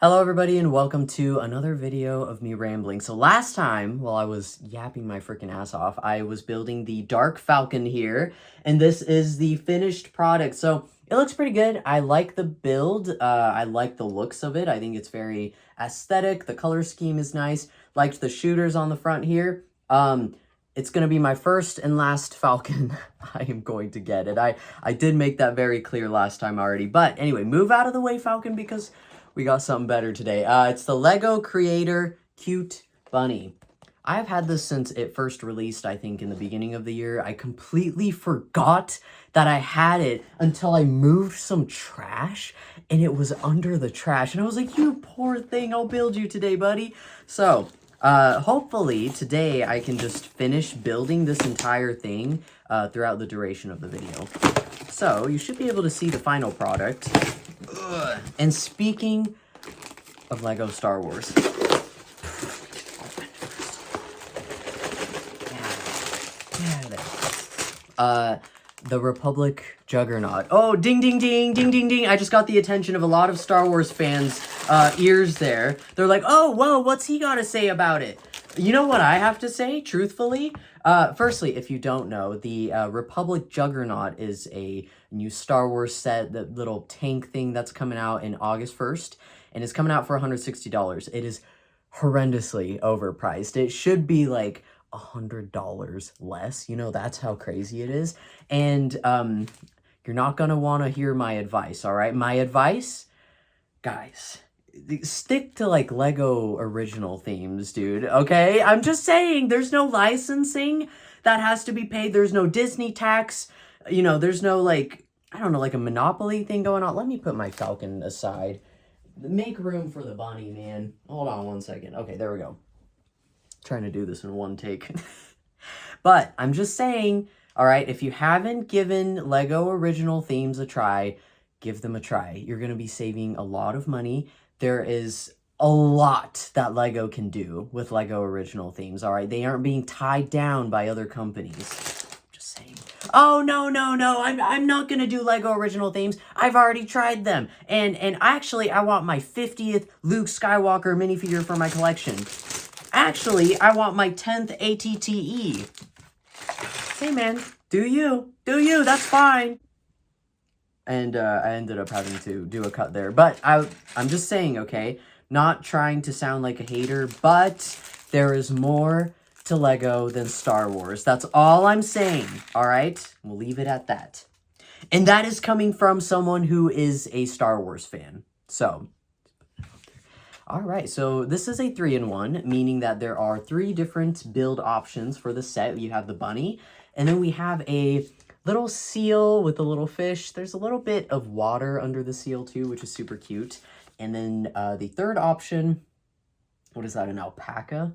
Hello everybody and welcome to another video of me rambling. So last time, while I was yapping my freaking ass off, I was building the Dark Falcon here, and this is the finished product. So it looks pretty good. I like the build. I like the looks of it. I think it's very aesthetic. The color scheme is nice. Liked the shooters on the front here. It's going to be my first and last Falcon I am going to get it. I did make that very clear last time already. But anyway, move out of the way, Falcon, because we got something better today. It's the Lego Creator Cute Bunny. I've had this since it first released, I think, in the beginning of the year. I completely forgot that I had it until I moved some trash, and it was under the trash. And I was like, you poor thing, I'll build you today, buddy. So, hopefully, today I can just finish building this entire thing throughout the duration of the video. So, you should be able to see the final product. And speaking of Lego Star Wars, the Republic Juggernaut. Oh, ding, ding, ding, ding, ding, ding. I just got the attention of a lot of Star Wars fans' ears there. They're like, oh, whoa, what's he got to say about it? You know what I have to say, truthfully? Firstly, if you don't know, the Republic Juggernaut is a new Star Wars set, the little tank thing that's coming out in August 1st, and it's coming out for $160. It is horrendously overpriced. It should be like $100 less. You know, that's how crazy it is. And you're not gonna want to hear my advice, all right? My advice, guys, stick to like Lego original themes, dude, okay? I'm just saying, there's no licensing that has to be paid. There's no Disney tax. You know, there's no like, I don't know, like a Monopoly thing going on. Let me put my Falcon aside. Make room for the bunny, man. Hold on one second. Okay, there we go. Trying to do this in one take. But I'm just saying, all right, if you haven't given Lego original themes a try, give them a try. You're going to be saving a lot of money. There is a lot that Lego can do with Lego original themes, all right? They aren't being tied down by other companies. Just saying. Oh, no, I'm not going to do Lego original themes. I've already tried them. And actually, I want my 50th Luke Skywalker minifigure for my collection. Actually, I want my 10th ATTE. Hey, man, do you, that's fine. And I ended up having to do a cut there. But I'm just saying, okay, not trying to sound like a hater, but there is more to Lego than Star Wars. That's all I'm saying, all right? We'll leave it at that. And that is coming from someone who is a Star Wars fan. So, all right, so this is a 3-in-1, meaning that there are 3 different build options for the set. You have the bunny, and then we have a little seal with a little fish. There's a little bit of water under the seal too, which is super cute. And then the third option, what is that, an alpaca?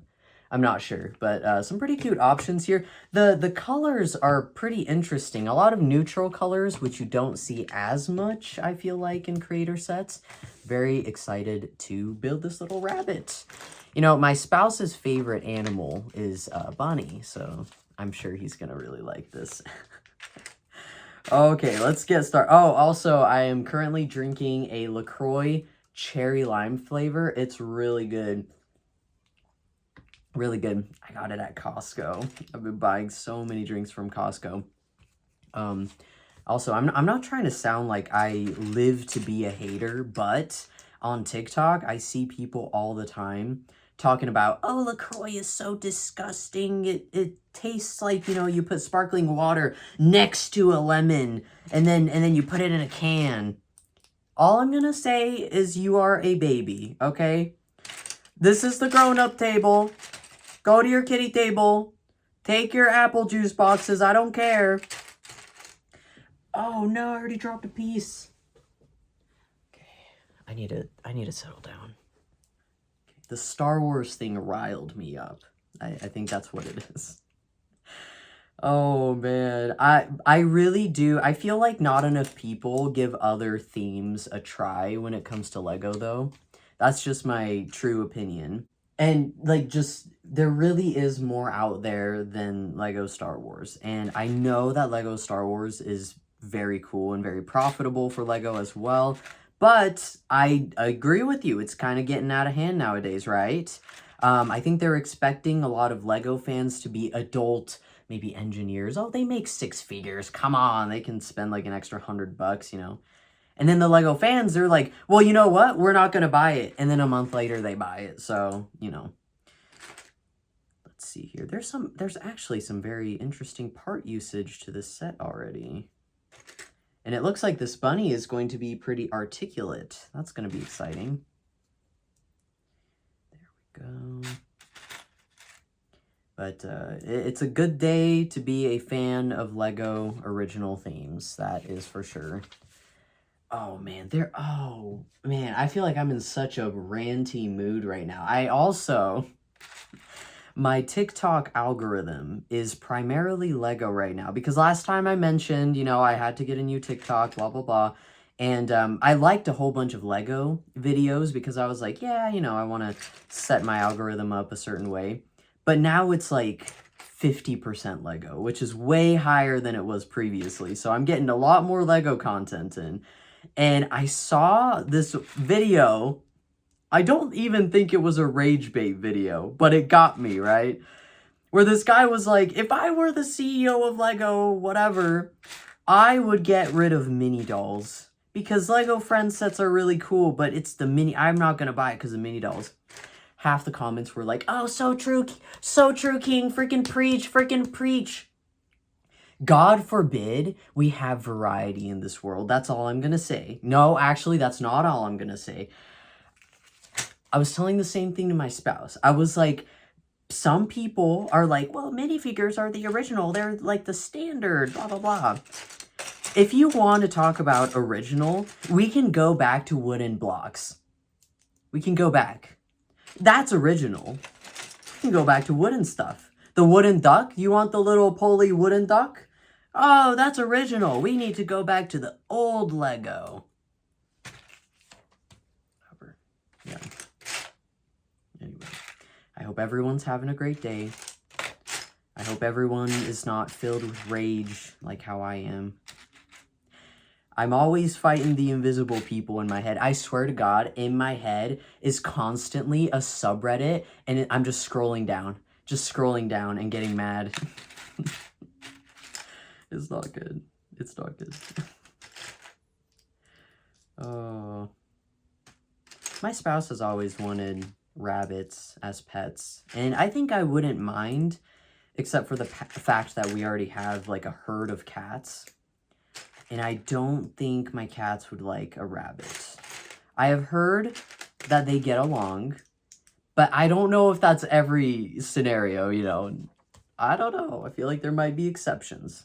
I'm not sure, but some pretty cute options here. The colors are pretty interesting. A lot of neutral colors, which you don't see as much, I feel like, in creator sets. Very excited to build this little rabbit. You know, my spouse's favorite animal is bunny, so I'm sure he's gonna really like this. Okay, let's get started. Oh, also, I am currently drinking a LaCroix cherry lime flavor. It's really good. Really good. I got it at Costco. I've been buying so many drinks from Costco. Also, I'm not trying to sound like I live to be a hater, but on TikTok, I see people all the time talking about, oh, LaCroix is so disgusting. It tastes like, you know, you put sparkling water next to a lemon and then you put it in a can. All I'm gonna say is you are a baby, okay? This is the grown-up table. Go to your kitty table. Take your apple juice boxes. I don't care. Oh no, I already dropped a piece. Okay, I need to settle down. The Star Wars thing riled me up. I think that's what it is. Oh man, I really do. I feel like not enough people give other themes a try when it comes to Lego though. That's just my true opinion. And like, just there really is more out there than Lego Star Wars. And I know that Lego Star Wars is very cool and very profitable for Lego as well. But I agree with you. It's kind of getting out of hand nowadays, right? I think they're expecting a lot of Lego fans to be adult, maybe engineers. Oh, they make six figures. Come on, they can spend like an extra $100, you know? And then the Lego fans, they're like, well, you know what? We're not going to buy it. And then a month later, they buy it. So, you know. Let's see here. There's actually some very interesting part usage to this set already. And it looks like this bunny is going to be pretty articulate. That's going to be exciting. There we go. But it's a good day to be a fan of Lego original themes. That is for sure. Oh, man. I feel like I'm in such a ranty mood right now. My TikTok algorithm is primarily Lego right now, because last time I mentioned, you know, I had to get a new TikTok, blah, blah, blah. And I liked a whole bunch of Lego videos because I was like, yeah, you know, I want to set my algorithm up a certain way. But now it's like 50% Lego, which is way higher than it was previously. So I'm getting a lot more Lego content in. And I saw this video. I don't even think it was a rage bait video, but it got me, right? Where this guy was like, if I were the CEO of Lego, whatever, I would get rid of mini dolls. Because Lego Friends sets are really cool, but it's the mini... I'm not going to buy it because of mini dolls. Half the comments were like, oh, so true, King, freaking preach. God forbid we have variety in this world. That's all I'm going to say. No, actually, that's not all I'm going to say. I was telling the same thing to my spouse. I was like, some people are like, well, minifigures are the original. They're like the standard, blah, blah, blah. If you want to talk about original, we can go back to wooden blocks. We can go back. That's original. We can go back to wooden stuff. The wooden duck? You want the little poly wooden duck? Oh, that's original. We need to go back to the old Lego. Yeah. Anyway, I hope everyone's having a great day. I hope everyone is not filled with rage like how I am. I'm always fighting the invisible people in my head. I swear to God, in my head is constantly a subreddit, and I'm just scrolling down and getting mad. It's not good. It's not good. Oh. My spouse has always wanted rabbits as pets, and I think I wouldn't mind, except for the fact that we already have like a herd of cats, and I don't think my cats would like a rabbit. I have heard that they get along, but I don't know if that's every scenario, you know. I don't know. I feel like there might be exceptions.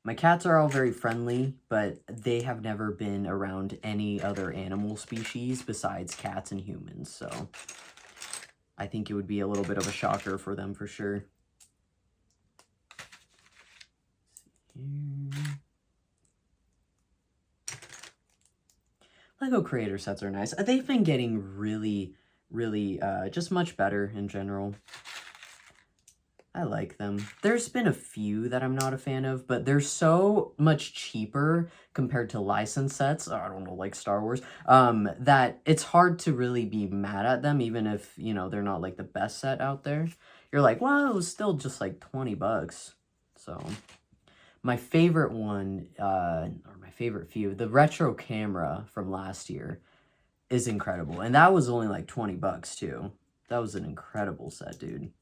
My cats are all very friendly, but they have never been around any other animal species besides cats and humans, so I think it would be a little bit of a shocker for them for sure. Lego creator sets are nice. They've been getting really, just much better in general. I like them. There's been a few that I'm not a fan of, but they're so much cheaper compared to licensed sets, I don't know, like Star Wars, that it's hard to really be mad at them, even if, you know, they're not like the best set out there. You're like, wow, it was still just like 20 bucks. So my favorite one, or my favorite few, the retro camera from last year is incredible. And that was only like 20 bucks too. That was an incredible set, dude.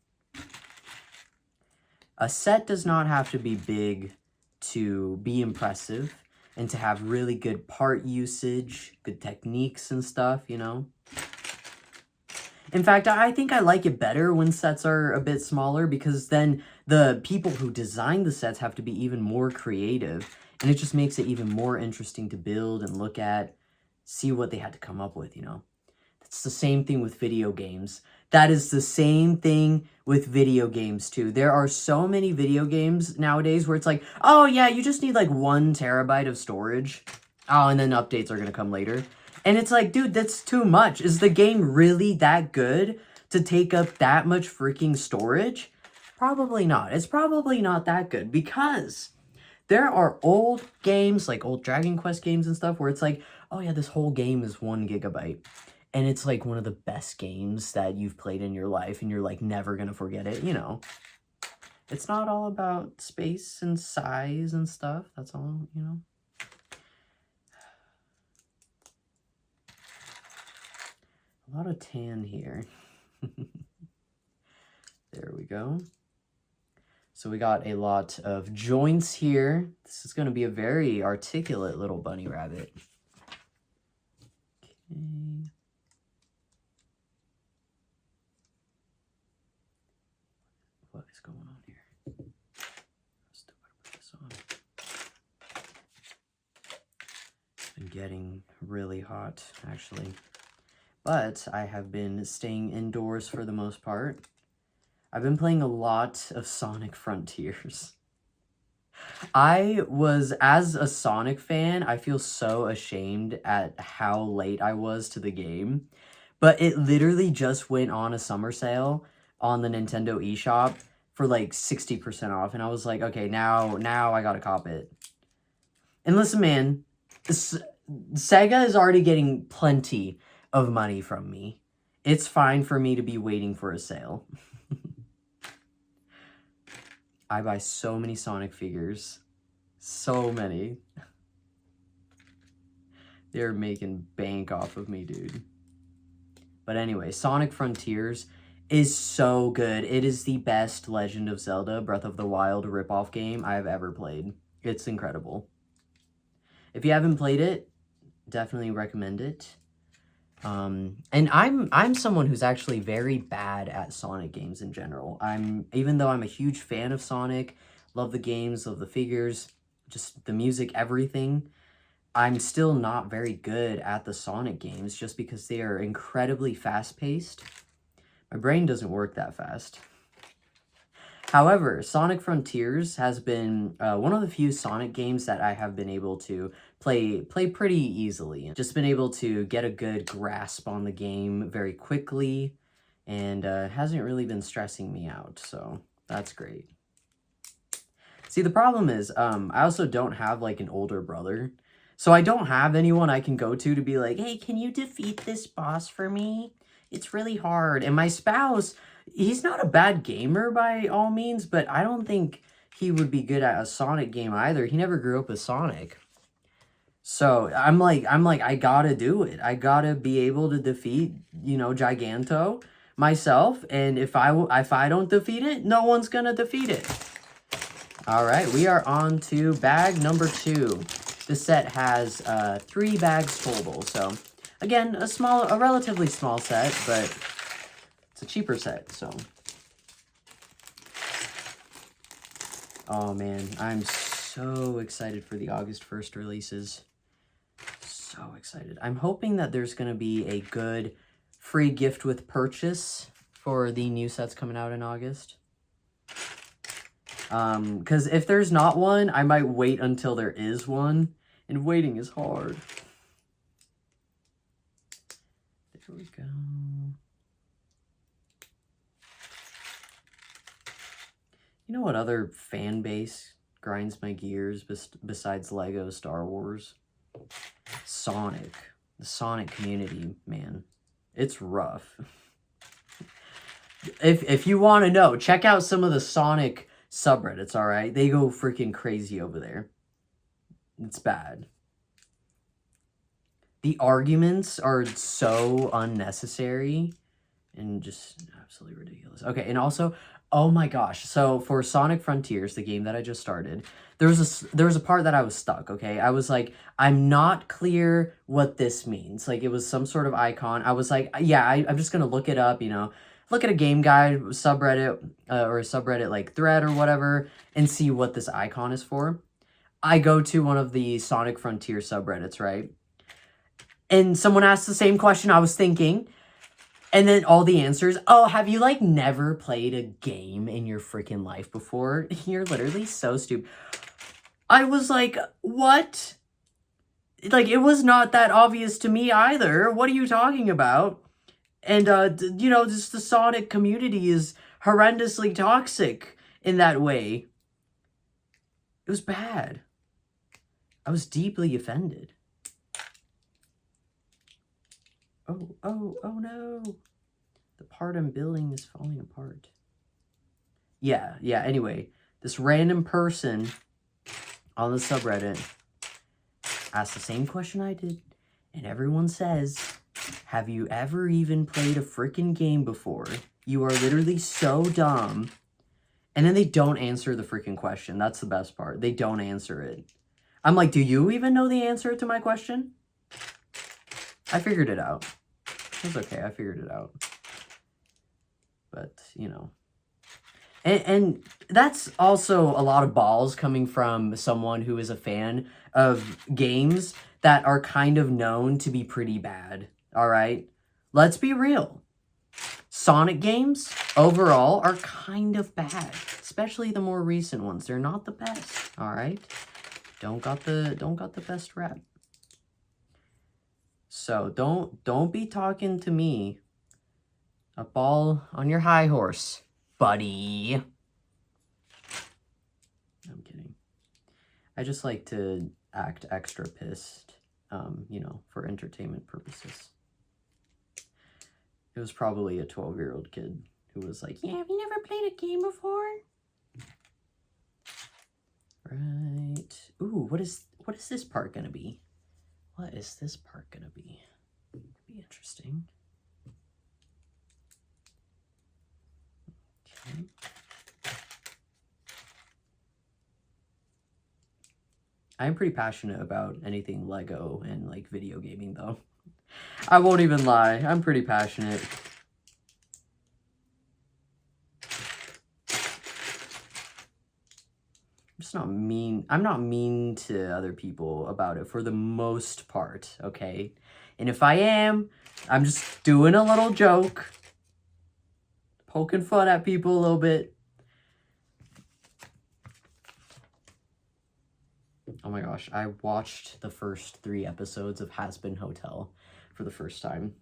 A set does not have to be big to be impressive and to have really good part usage, good techniques and stuff, you know? In fact, I think I like it better when sets are a bit smaller, because then the people who design the sets have to be even more creative, and it just makes it even more interesting to build and look at, see what they had to come up with, you know? It's the same thing with video games. That is the same thing with video games too. There are so many video games nowadays where it's like, oh yeah, you just need like 1 terabyte of storage. Oh, and then updates are going to come later. And it's like, dude, that's too much. Is the game really that good to take up that much freaking storage? Probably not. It's probably not that good, because There are old games, like old Dragon Quest games and stuff, where it's like, oh yeah, this whole game is 1 gigabyte. And it's like one of the best games that you've played in your life, and you're like never gonna forget it, you know. It's not all about space and size and stuff. That's all, you know. A lot of tan here. There we go. So we got a lot of joints here. This is going to be a very articulate little bunny rabbit. Okay. What is going on here? Still gotta put this on. It's been getting really hot, actually. But I have been staying indoors for the most part. I've been playing a lot of Sonic Frontiers. As a Sonic fan, I feel so ashamed at how late I was to the game. But it literally just went on a summer sale on the Nintendo eShop for like 60% off. And I was like, okay, now I gotta cop it. And listen, man, Sega is already getting plenty of money from me. It's fine for me to be waiting for a sale. I buy so many Sonic figures. So many. They're making bank off of me, dude. But anyway, Sonic Frontiers is so good. It is the best Legend of Zelda Breath of the Wild ripoff game I have ever played. It's incredible. If you haven't played it, definitely recommend it. And I'm someone who's actually very bad at Sonic games in general. Even though I'm a huge fan of Sonic, love the games, love the figures, just the music, everything, I'm still not very good at the Sonic games just because they are incredibly fast-paced. My brain doesn't work that fast. However, Sonic Frontiers has been one of the few Sonic games that I have been able to play pretty easily. Just been able to get a good grasp on the game very quickly, and hasn't really been stressing me out, so that's great. See, the problem is, I also don't have, like, an older brother, so I don't have anyone I can go to be like, hey, can you defeat this boss for me? It's really hard. And my spouse, he's not a bad gamer by all means, but I don't think he would be good at a Sonic game either. He never grew up with Sonic. So I'm like, I gotta do it. I gotta be able to defeat, you know, Giganto myself. And if I don't defeat it, no one's gonna defeat it. All right, we are on to bag number 2. This set has 3 bags total. So again, a relatively small set, but it's a cheaper set, so. Oh man, I'm so excited for the August 1st releases. So excited. I'm hoping that there's going to be a good free gift with purchase for the new sets coming out in August. Because if there's not one, I might wait until there is one, and waiting is hard. There we go. You know what other fan base grinds my gears besides Lego Star Wars? Sonic. The Sonic community, man. It's rough. If you want to know, check out some of the Sonic subreddits, alright? They go freaking crazy over there. It's bad. The arguments are so unnecessary and just absolutely ridiculous. Okay, and also, oh my gosh. So for Sonic Frontiers, the game that I just started, there was a part that I was stuck, okay? I was like, I'm not clear what this means. Like, it was some sort of icon. I was like, yeah, I'm just gonna look it up, you know, look at a game guide subreddit or a subreddit like thread or whatever and see what this icon is for. I go to one of the Sonic Frontier subreddits, right? And someone asked the same question I was thinking. And then all the answers, oh, have you, like, never played a game in your freaking life before? You're literally so stupid. I was like, what? Like, it was not that obvious to me either. What are you talking about? And, you know, just the Sonic community is horrendously toxic in that way. It was bad. I was deeply offended. Oh no. The part I'm building is falling apart. Yeah, anyway. This random person on the subreddit asked the same question I did. And everyone says, have you ever even played a freaking game before? You are literally so dumb. And then they don't answer the freaking question. That's the best part. They don't answer it. I'm like, do you even know the answer to my question? I figured it out. It's okay, I figured it out. But, you know. And that's also a lot of balls coming from someone who is a fan of games that are kind of known to be pretty bad, all right? Let's be real. Sonic games, overall, are kind of bad, especially the more recent ones. They're not the best, all right? Don't got the best rep. So don't be talking to me up all on your high horse, buddy. I'm kidding. I just like to act extra pissed, you know, for entertainment purposes. It was probably a 12-year-old kid who was like, yeah, have you never played a game before? Right. Ooh, what is this part gonna be? What is this part gonna be? Be interesting. Okay. I'm pretty passionate about anything Lego and like video gaming though. I won't even lie. I'm pretty passionate. I'm just not mean. I'm not mean to other people about it for the most part, okay? And if I am, I'm just doing a little joke. Poking fun at people a little bit. Oh my gosh, I watched the first 3 episodes of Has Been Hotel for the first time.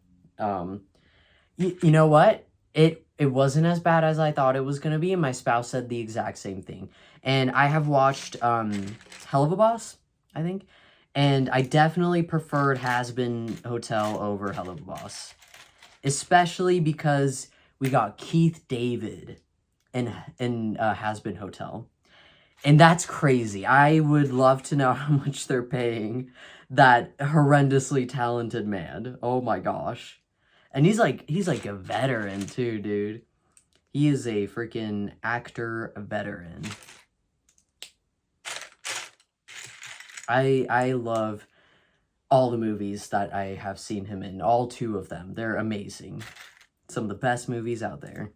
You know what? It wasn't as bad as I thought it was going to be, and my spouse said the exact same thing. And I have watched Hell of a Boss, I think, and I definitely preferred Has Been Hotel over Hell of a Boss. Especially because we got Keith David in Has Been Hotel. And that's crazy. I would love to know how much they're paying that horrendously talented man. Oh my gosh. And he's like a veteran too, dude. He is a freaking actor veteran. I love all the movies that I have seen him in. All 2 of them. They're amazing. Some of the best movies out there.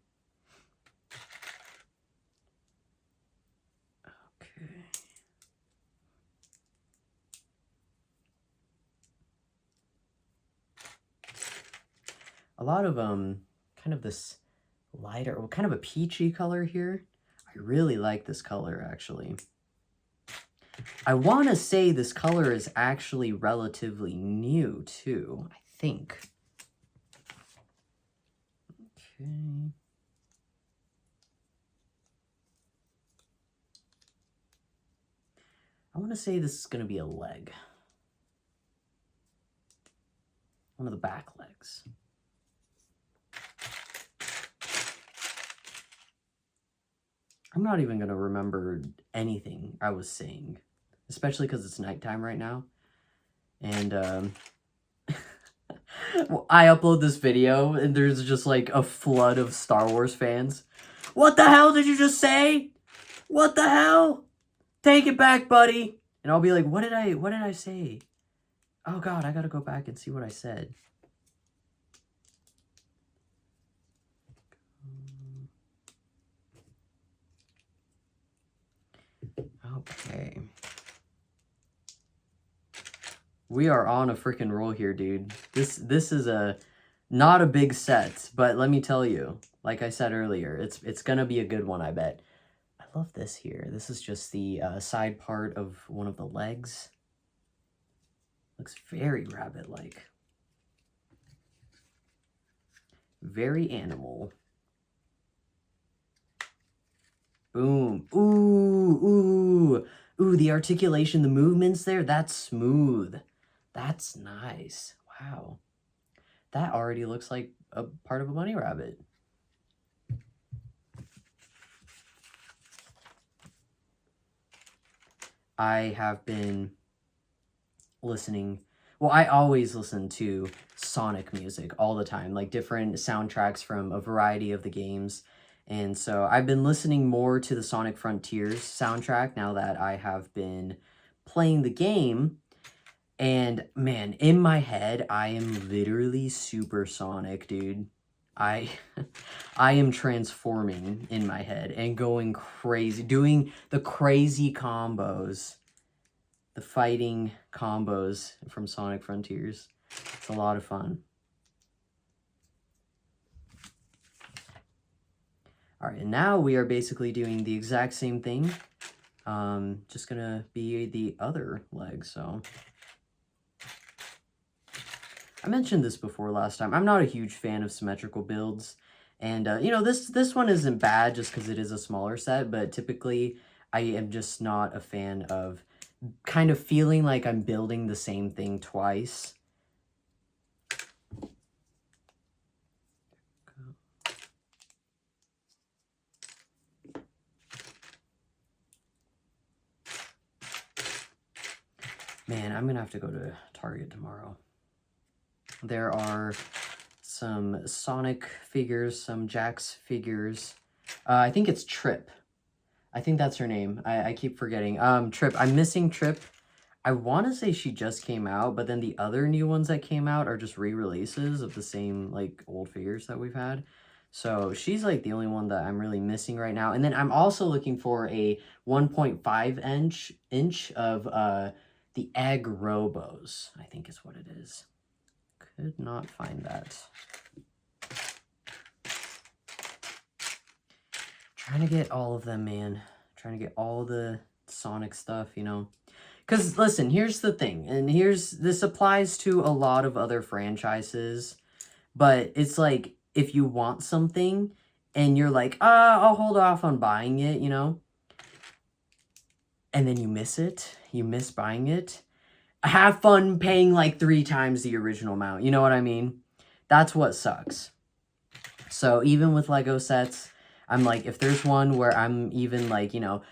A lot of kind of this lighter, kind of a peachy color here. I really like this color actually. I want to say this color is actually relatively new too, I think. Okay. I want to say this is going to be a leg. One of the back legs. I'm not even going to remember anything I was saying, especially because it's nighttime right now. And well, I upload this video and there's just like a flood of Star Wars fans. What the hell did you just say? What the hell? Take it back, buddy. And I'll be like, what did I say? Oh God, I gotta go back and see what I said. Okay. We are on a freaking roll here, dude. This is not a big set, but let me tell you, like I said earlier, it's gonna be a good one, I bet. I love this here. This is just the side part of one of the legs. Looks very rabbit-like. Very animal. Boom. Ooh. Ooh, the articulation, the movements there, that's smooth. That's nice. Wow. That already looks like a part of a bunny rabbit. I have been listening, well, I always listen to Sonic music all the time, like different soundtracks from a variety of the games. And so I've been listening more to the Sonic Frontiers soundtrack now that I have been playing the game. And man, in my head, I am literally supersonic, dude. I I am transforming in my head and going crazy, doing the crazy combos, the fighting combos from Sonic Frontiers. It's a lot of fun. All right, and now we are basically doing the exact same thing. Just gonna be the other leg, so. I mentioned this before last time. I'm not a huge fan of symmetrical builds. And, you know, this one isn't bad just because it is a smaller set, but typically I am just not a fan of kind of feeling like I'm building the same thing twice. Man, I'm going to have to go to Target tomorrow. There are some Sonic figures, some Jax figures. I think it's Trip. I think that's her name. I keep forgetting. Trip. I'm missing Trip. I want to say she just came out, but then the other new ones that came out are just re-releases of the same, like, old figures that we've had. So she's, like, the only one that I'm really missing right now. And then I'm also looking for a 1.5 inch of the Egg Robos, I think is what it is. Could not find that. Trying to get all of them, man. Trying to get all the Sonic stuff, you know. Because, listen, here's the thing. And this applies to a lot of other franchises. But it's like, if you want something and you're like, I'll hold off on buying it, you know. And then you miss it. You miss buying it. Have fun paying like 3 times the original amount. You know what I mean? That's what sucks. So even with Lego sets, I'm like, if there's one where I'm even like, you know,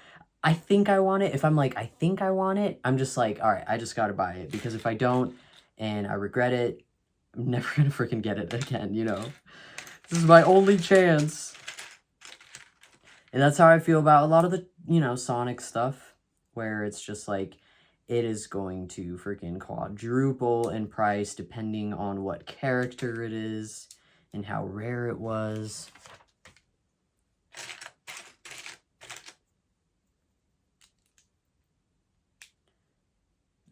I think I want it. If I'm like, I think I want it, I'm just like, all right, I just got to buy it. Because if I don't and I regret it, I'm never going to freaking get it again, you know? This is my only chance. And that's how I feel about a lot of the, you know, Sonic stuff. Where it's just like, it is going to freaking quadruple in price depending on what character it is and how rare it was.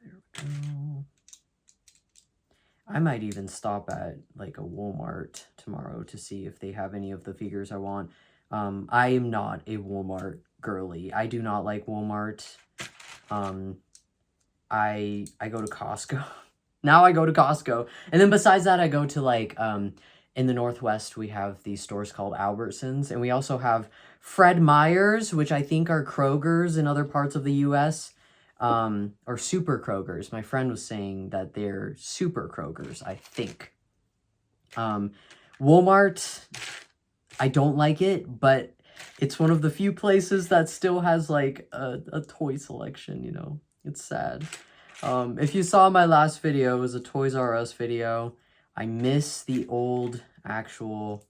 There we go. I might even stop at like a Walmart tomorrow to see if they have any of the figures I want. I am not a Walmart girly. I do not like Walmart. I go to Costco. Now I go to Costco. And then besides that, I go to like, in the Northwest, we have these stores called Albertsons. And we also have Fred Meyer's, which I think are Kroger's in other parts of the U.S. Or Super Kroger's. My friend was saying that they're Super Kroger's, I think. Walmart, I don't like it, but it's one of the few places that still has like a toy selection, you know. It's sad. If you saw my last video, it was a Toys R Us video. I miss the old, actual,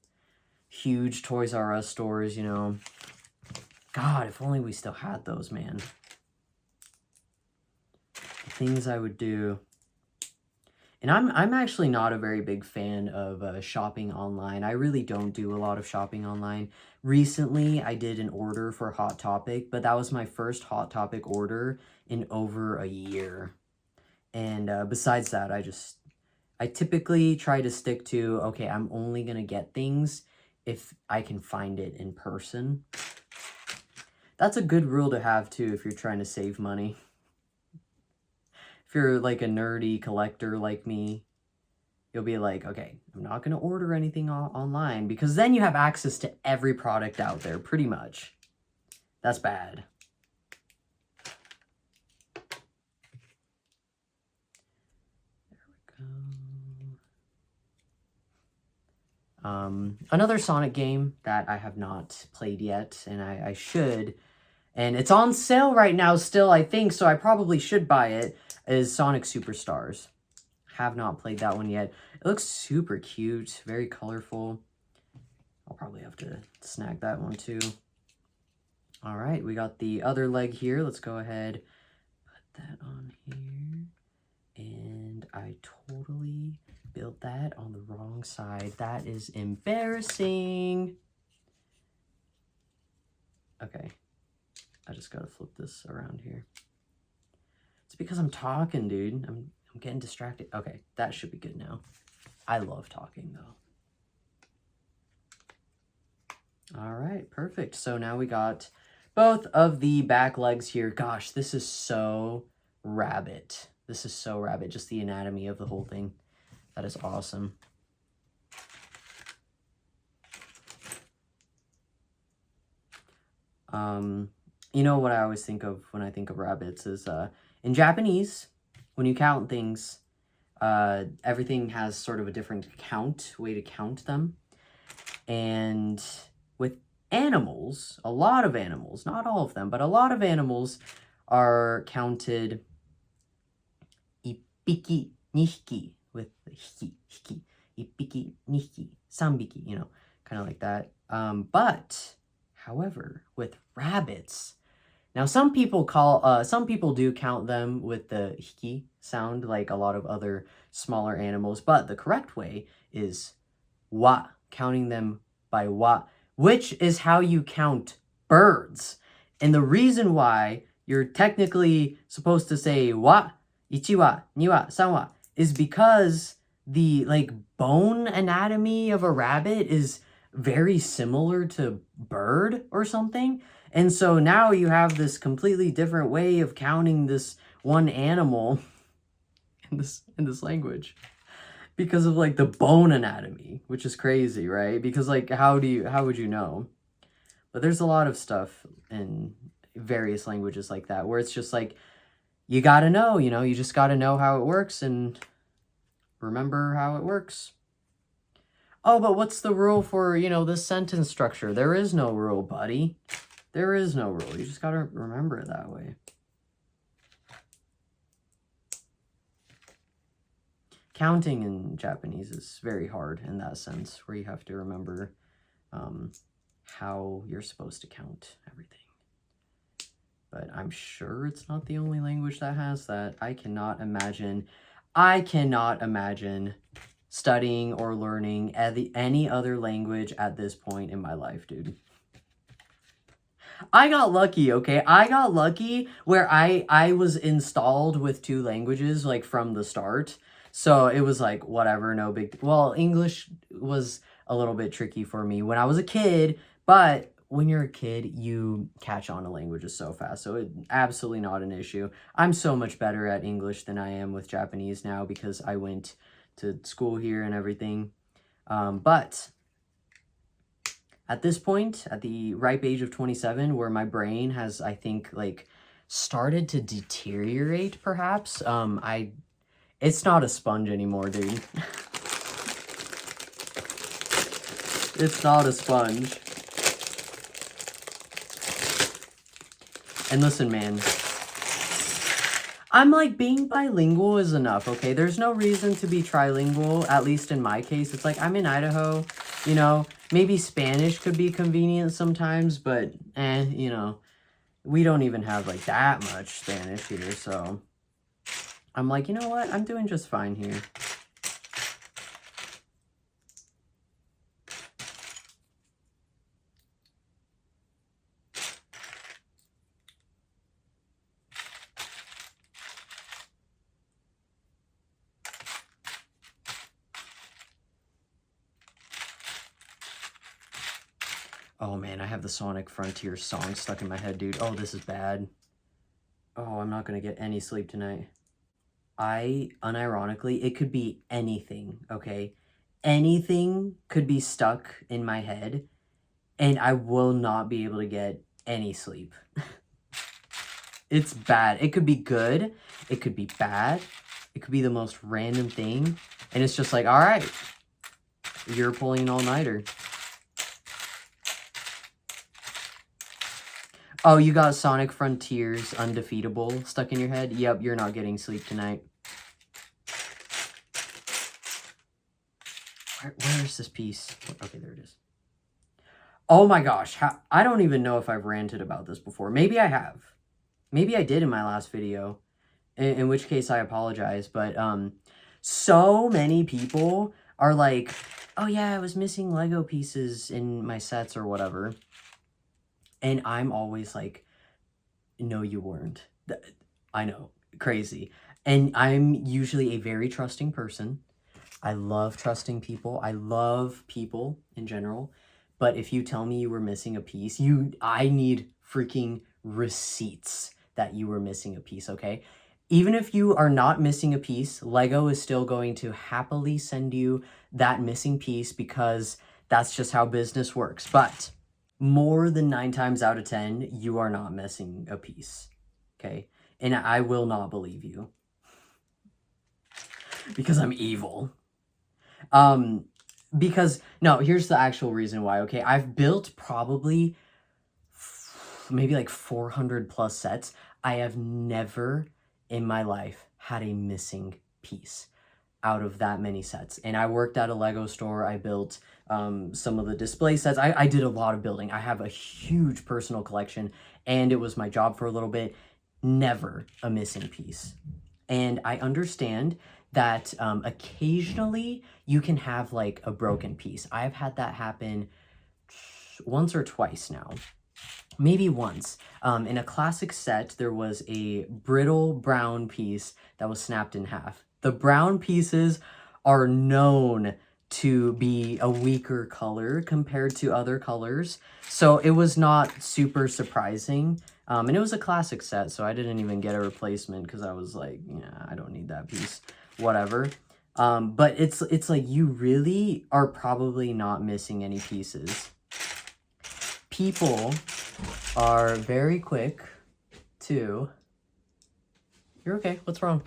huge Toys R Us stores, you know. God, if only we still had those, man. The things I would do. And I'm actually not a very big fan of shopping online. I really don't do a lot of shopping online. Recently, I did an order for Hot Topic, but that was my first Hot Topic order in over a year. And besides that, I typically try to stick to, okay, I'm only going to get things if I can find it in person. That's a good rule to have, too, if you're trying to save money. If you're like a nerdy collector like me, you'll be like, okay, I'm not going to order anything online because then you have access to every product out there, pretty much. That's bad. Another Sonic game that I have not played yet, and I should, and it's on sale right now still, I think, so I probably should buy it, is Sonic Superstars. Have not played that one yet. It looks super cute, very colorful. I'll probably have to snag that one too. All right, we got the other leg here. Let's go ahead, put that on here. And I totally built that on the wrong side. That is embarrassing. Okay, I just gotta flip this around here. It's because I'm talking, dude. I'm getting distracted. Okay, that should be good now. I love talking, though. All right, perfect. So now we got both of the back legs here. Gosh, this is so rabbit. This is so rabbit, just the anatomy of the whole thing. That is awesome. You know what I always think of when I think of rabbits is, in Japanese, when you count things, everything has sort of a different way to count them. And with animals, a lot of animals, not all of them, but a lot of animals are counted ippiki, nihiki, with hiki, ippiki, nihiki, sanbiki, you know, kind of like that. But, however, with rabbits, now some people do count them with the hiki sound, like a lot of other smaller animals, but the correct way is wa, counting them by wa, which is how you count birds. And the reason why you're technically supposed to say wa, ichi wa, ni wa, san wa, is because the bone anatomy of a rabbit is very similar to bird or something. And so now you have this completely different way of counting this one animal in this language because of the bone anatomy, which is crazy, right? Because how would you know? But there's a lot of stuff in various languages like that where it's just you gotta know, you just gotta know how it works and remember how it works. Oh, but what's the rule for, this sentence structure? There is no rule, buddy. There is no rule. You just gotta remember it that way. Counting in Japanese is very hard in that sense, where you have to remember how you're supposed to count everything. But I'm sure it's not the only language that has that. I cannot imagine studying or learning any other language at this point in my life, dude. I got lucky, okay? I got lucky where I was installed with 2 languages, from the start. So it was whatever, no big... Well, English was a little bit tricky for me when I was a kid, but when you're a kid, you catch on to languages so fast. So it's absolutely not an issue. I'm so much better at English than I am with Japanese now because I went to school here and everything. But at this point, at the ripe age of 27, where my brain has, I think, started to deteriorate, perhaps, it's not a sponge anymore, dude. It's not a sponge. And listen, man, I'm being bilingual is enough, okay? There's no reason to be trilingual, at least in my case. It's I'm in Idaho, maybe Spanish could be convenient sometimes, but, we don't even have, that much Spanish here, so I'm you know what? I'm doing just fine here. Oh man, I have the Sonic Frontier song stuck in my head, dude. Oh, this is bad. Oh, I'm not gonna get any sleep tonight. Unironically, it could be anything, okay? Anything could be stuck in my head, and I will not be able to get any sleep. It's bad. It could be good. It could be bad. It could be the most random thing. And it's just all right. You're pulling an all-nighter. Oh, you got Sonic Frontiers Undefeatable stuck in your head? Yep, you're not getting sleep tonight. Where is this piece? Okay, there it is. Oh my gosh, I don't even know if I've ranted about this before. Maybe I have. Maybe I did in my last video, in which case I apologize. But so many people are like, oh yeah, I was missing Lego pieces in my sets or whatever. And I'm always like, no, you weren't. I know, crazy. And I'm usually a very trusting person. I love trusting people. I love people in general. But if you tell me you were missing a piece, I need freaking receipts that you were missing a piece, okay? Even if you are not missing a piece, Lego is still going to happily send you that missing piece because that's just how business works. But more than 9 times out of 10, you are not missing a piece, okay? And I will not believe you because I'm evil. Because, no, here's the actual reason why, okay? I've built probably maybe like 400 plus sets. I have never in my life had a missing piece out of that many sets. And I worked at a Lego store. I built some of the display sets. I did a lot of building. I have a huge personal collection, and it was my job for a little bit. Never a missing piece. And I understand that occasionally you can have like a broken piece. I've had that happen once or twice now. Maybe once. In a classic set, there was a brittle brown piece that was snapped in half. The brown pieces are known to be a weaker color compared to other colors, so it was not super surprising. And it was a classic set, so I didn't even get a replacement because I was like, yeah, I don't need that piece, whatever. But it's like you really are probably not missing any pieces. People are very quick to... You're okay, what's wrong?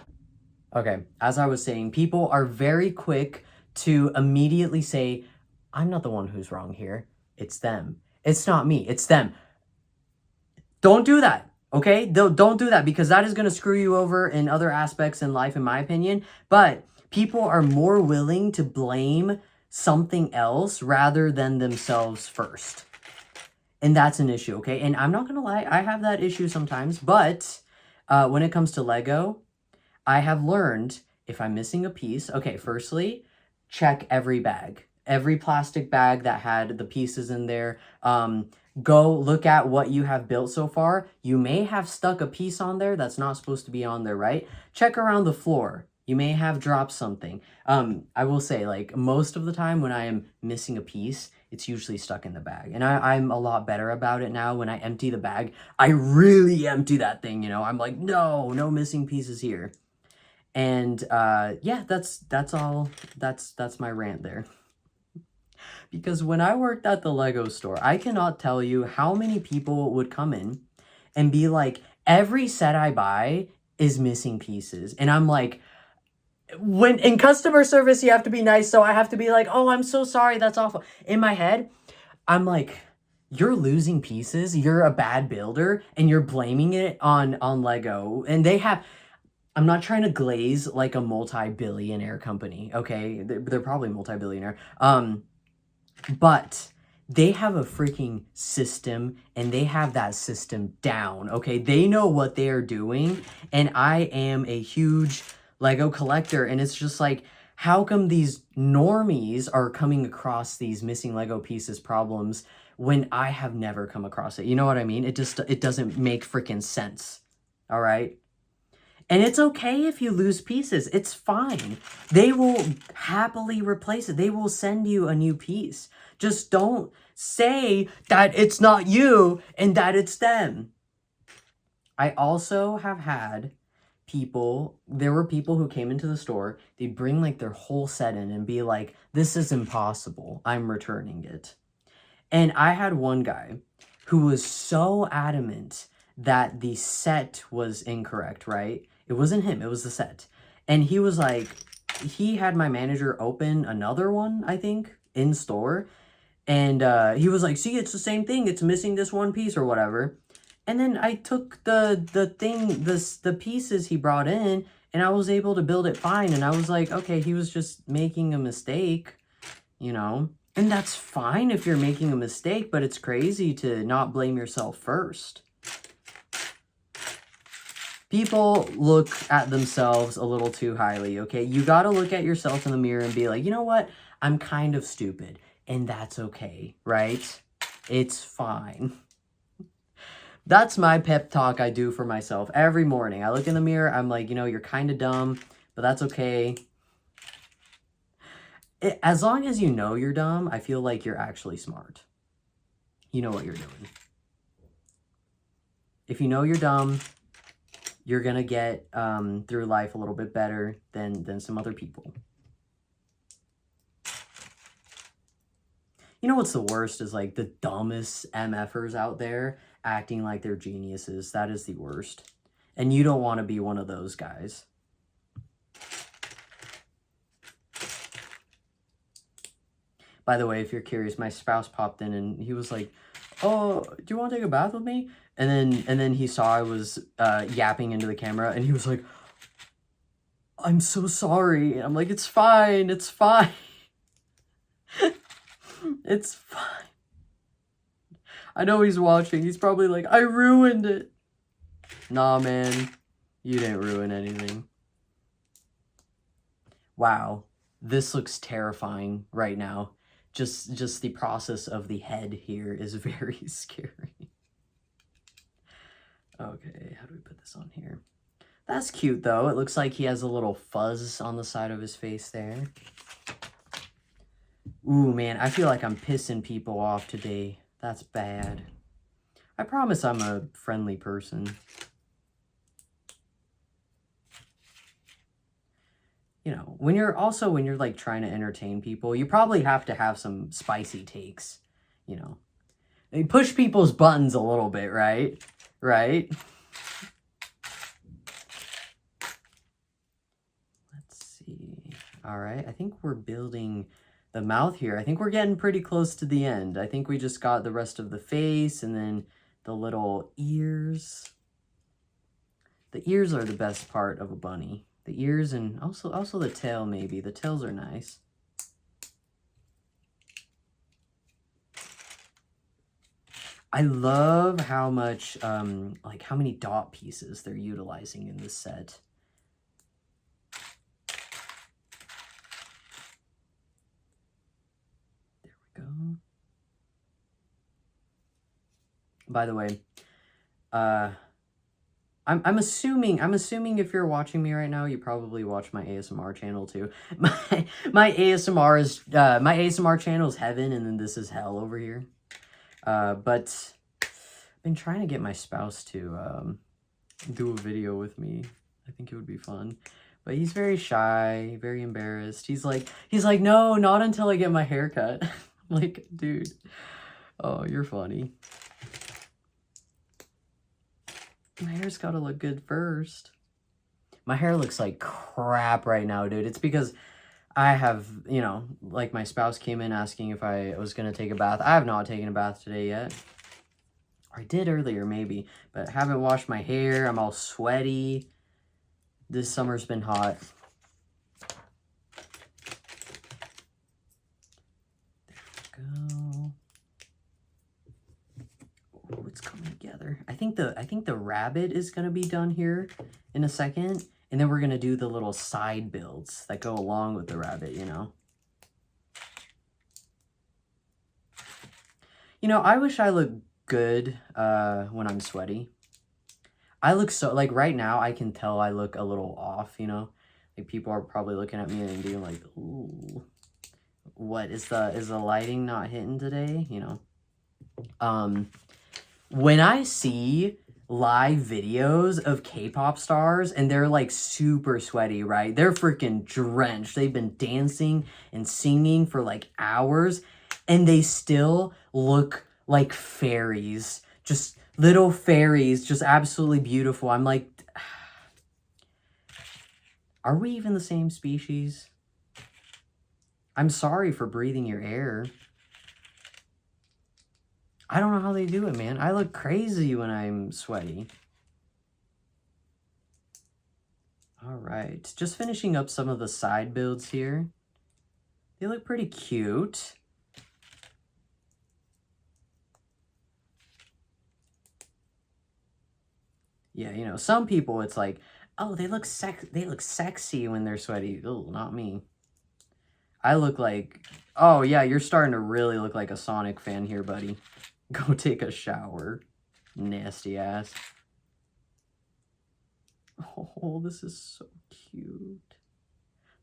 Okay, as I was saying, people are very quick to immediately say, I'm not the one who's wrong here. It's them. It's not me, it's them. Don't do that, okay? Don't do that, because that is going to screw you over in other aspects in life, in my opinion. But people are more willing to blame something else rather than themselves first. And that's an issue, okay? And I'm not going to lie, I have that issue sometimes. But when it comes to Lego, I have learned if I'm missing a piece, okay, firstly, check every bag. Every plastic bag that had the pieces in there. Go look at what you have built so far. You may have stuck a piece on there that's not supposed to be on there, right? Check around the floor. You may have dropped something. I will say, like, most of the time when I am missing a piece, it's usually stuck in the bag. And I'm a lot better about it now. When I empty the bag, I really empty that thing, you know? I'm like, no missing pieces here. And yeah, that's all. That's my rant there. Because when I worked at the Lego store, I cannot tell you how many people would come in and be like, every set I buy is missing pieces. And I'm like, when in customer service, you have to be nice. So I have to be like, oh, I'm so sorry. That's awful. In my head, I'm like, you're losing pieces. You're a bad builder and you're blaming it on Lego. And they have... I'm not trying to glaze like a multi-billionaire company, okay? They're probably multi-billionaire. But they have a freaking system, and they have that system down, okay? They know what they are doing, and I am a huge Lego collector, and it's just like, how come these normies are coming across these missing Lego pieces problems when I have never come across it? You know what I mean? It doesn't make freaking sense, all right? And it's okay if you lose pieces. It's fine. They will happily replace it. They will send you a new piece. Just don't say that it's not you and that it's them. I also have had people, there were people who came into the store, they'd bring like their whole set in and be like, this is impossible. I'm returning it. And I had one guy who was so adamant that the set was incorrect, right? It wasn't him, it was the set. And he was like, he had my manager open another one, I think, in store. And he was like, see, it's the same thing. It's missing this one piece or whatever. And then I took the pieces he brought in, and I was able to build it fine. And I was like, okay, he was just making a mistake, you know? And that's fine if you're making a mistake, but it's crazy to not blame yourself first. People look at themselves a little too highly, okay? You gotta look at yourself in the mirror and be like, you know what? I'm kind of stupid. And that's okay, right? It's fine. That's my pep talk I do for myself every morning. I look in the mirror, I'm like, you know, you're kind of dumb, but that's okay. As long as you know you're dumb, I feel like you're actually smart. You know what you're doing. If you know you're dumb, you're gonna get through life a little bit better than some other people. You know what's the worst is like the dumbest MFers out there acting like they're geniuses. That is the worst. And you don't want to be one of those guys. By the way, if you're curious, my spouse popped in and he was like, oh, do you want to take a bath with me? And then he saw I was yapping into the camera and he was like, I'm so sorry. And I'm like, it's fine. It's fine. It's fine. I know he's watching. He's probably like, I ruined it. Nah, man. You didn't ruin anything. Wow. This looks terrifying right now. Just the process of the head here is very scary. Okay, how do we put this on here? That's cute, though. It looks like he has a little fuzz on the side of his face there. Ooh, man, I feel like I'm pissing people off today. That's bad. I promise I'm a friendly person. You know, when you're like trying to entertain people, you probably have to have some spicy takes, you know. They push people's buttons a little bit, right? Right? Let's see. All right, I think we're building the mouth here. I think we're getting pretty close to the end. I think we just got the rest of the face and then the little ears. The ears are the best part of a bunny. The ears and also the tail maybe. The tails are nice. I love how much, like how many dot pieces they're utilizing in this set. There we go. By the way, I'm assuming if you're watching me right now, you probably watch my ASMR channel too. My ASMR channel is heaven, and then this is hell over here. But I've been trying to get my spouse to do a video with me. I think it would be fun. But he's very shy, very embarrassed. He's like, no, not until I get my hair cut. I'm like, dude, oh, you're funny. My hair's gotta look good first. My hair looks like crap right now, dude. It's because I have, you know, like my spouse came in asking if I was going to take a bath. I have not taken a bath today yet. I did earlier, maybe, but haven't washed my hair. I'm all sweaty. This summer's been hot. There we go. Oh, it's coming together. I think the rabbit is going to be done here in a second. And then we're going to do the little side builds that go along with the rabbit, you know. You know, I wish I looked good when I'm sweaty. I look so, like right now, I can tell I look a little off, you know. Like people are probably looking at me and being like, ooh, what is the lighting not hitting today, you know. When I see live videos of K-pop stars and they're like super sweaty, right? They're freaking drenched. They've been dancing and singing for like hours and they still look like fairies. Just little fairies, just absolutely beautiful. I'm like, are we even the same species? I'm sorry for breathing your air. I don't know how they do it, man. I look crazy when I'm sweaty. All right, just finishing up some of the side builds here. They look pretty cute. Yeah, you know, some people it's like, oh, they look sexy when they're sweaty. Oh, not me. I look like, oh yeah, you're starting to really look like a Sonic fan here, buddy. Go take a shower. Nasty ass. Oh, this is so cute.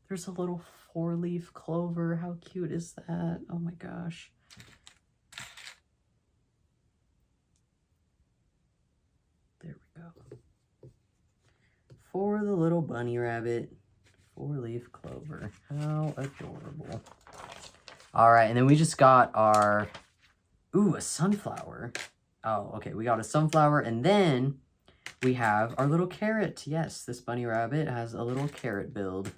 There's a little 4-leaf clover. How cute is that? Oh my gosh. There we go. For the little bunny rabbit, 4-leaf clover. How adorable. All right, and then we just got our, ooh, a sunflower. Oh, okay, we got a sunflower, and then we have our little carrot. Yes, this bunny rabbit has a little carrot build.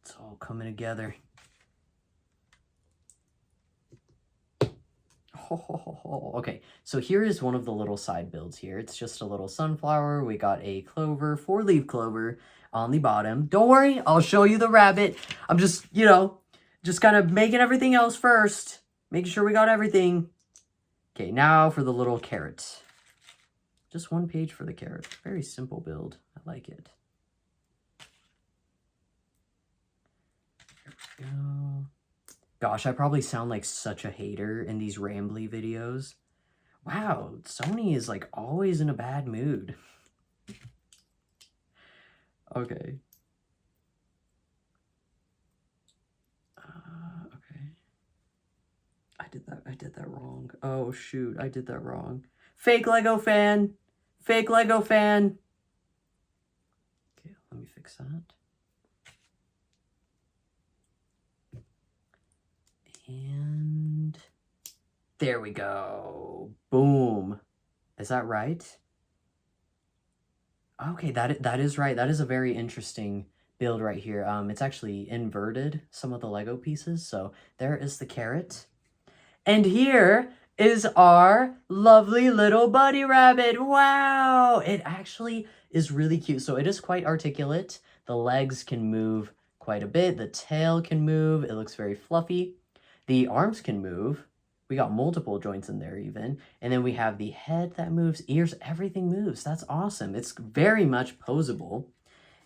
It's all coming together. Okay, so here is one of the little side builds here. It's just a little sunflower. We got a clover, 4-leaf clover on the bottom. Don't worry, I'll show you the rabbit. I'm just, you know, just kind of making everything else first. Making sure we got everything. Okay, now for the little carrot. Just 1 page for the carrot. Very simple build. I like it. There we go. Gosh, I probably sound like such a hater in these rambly videos. Wow, Sony is like always in a bad mood. Okay. Okay. I did that wrong. Oh shoot, I did that wrong. Fake Lego fan! Fake Lego fan! Okay, let me fix that. And there we go. Boom. Is that right? Okay, that is right. That is a very interesting build right here. It's actually inverted some of the Lego pieces. So there is the carrot. And here is our lovely little bunny rabbit. Wow! It actually is really cute. So it is quite articulate. The legs can move quite a bit. The tail can move. It looks very fluffy. The arms can move. We got multiple joints in there even. And then we have the head that moves, ears, everything moves. That's awesome. It's very much posable.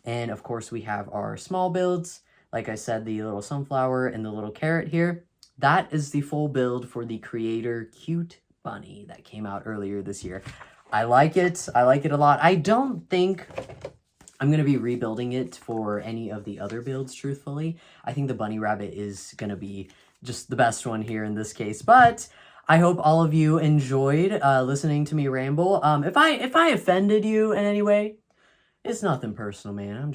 And of course we have our small builds. Like I said, the little sunflower and the little carrot here. That is the full build for the Creator Cute Bunny that came out earlier this year. I like it. I like it a lot. I don't think I'm going to be rebuilding it for any of the other builds, truthfully. I think the bunny rabbit is going to be just the best one here in this case. But I hope all of you enjoyed listening to me ramble. If I offended you in any way, it's nothing personal, man. I'm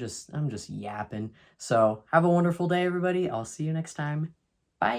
just yapping. So have a wonderful day, everybody. I'll see you next time. Bye.